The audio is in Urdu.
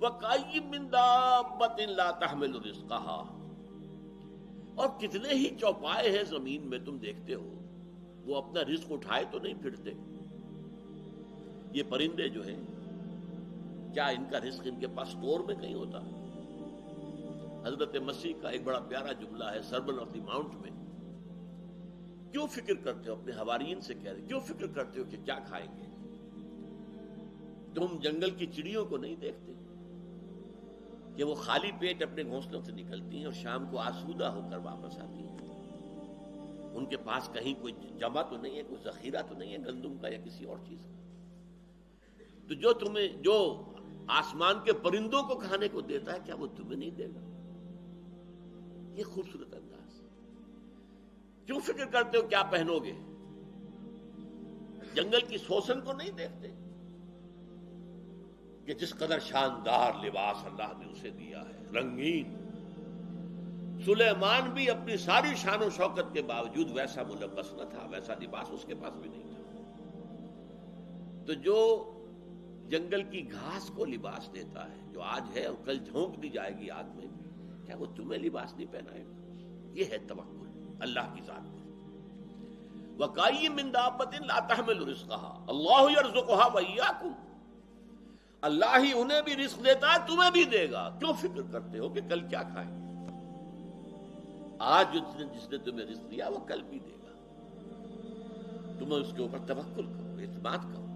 وَكَأَيٍّ مِّن دَابَّةٍ لَّا تَحْمِلُ رِزْقَهَا، اور کتنے ہی چوپائے ہیں زمین میں تم دیکھتے ہو، وہ اپنا رزق اٹھائے تو نہیں پھرتے۔ یہ پرندے جو ہیں، کیا ان کا رزق ان کے پاس اسٹور میں کہیں ہوتا؟ حضرت مسیح کا ایک بڑا پیارا جملہ ہے سرمن آف دی ماؤنٹ میں، کیوں فکر کرتے ہو، اپنے حواریین سے کہہ رہے کیوں فکر کرتے ہو کہ کیا کھائیں گے؟ تم جنگل کی چڑیوں کو نہیں دیکھتے کہ وہ خالی پیٹ اپنے گھونسلوں سے نکلتی ہیں اور شام کو آسودہ ہو کر واپس آتی ہیں؟ ان کے پاس کہیں کوئی جمع تو نہیں ہے، کوئی ذخیرہ تو نہیں ہے گندم کا یا کسی اور چیز کا؟ تو جو آسمان کے پرندوں کو کھانے کو دیتا ہے، کیا وہ تمہیں نہیں دے گا؟ یہ خوبصورت انداز۔ کیوں فکر کرتے ہو کیا پہنو گے؟ جنگل کی سوسن کو نہیں دیکھتے کہ جس قدر شاندار لباس اللہ نے اسے دیا ہے، رنگین؟ سلیمان بھی اپنی ساری شان و شوکت کے باوجود ویسا ملبس نہ تھا، ویسا لباس اس کے پاس بھی نہیں تھا۔ تو جو جنگل کی گھاس کو لباس دیتا ہے، جو آج ہے اور کل جھونک دی جائے گی آگ میں، کیا وہ تمہیں لباس نہیں پہنائے گا؟ یہ ہے توکل اللہ کی ذات پر۔ وَكَأَيٍّ مِّن دَابَّةٍ لَّا تَحْمِلُ رِزْقَهَا اللَّهُ يَرْزُقُهَا وَإِيَّاكُمْ، اللہ ہی انہیں بھی رزق دیتا ہے، تمہیں بھی دے گا۔ کیوں فکر کرتے ہو کہ کل کیا کھائیں گے؟ آج جس نے تمہیں رزق دیا وہ کل بھی دے گا۔ تمہیں اس کے اوپر توکل کرو، اعتماد کرو۔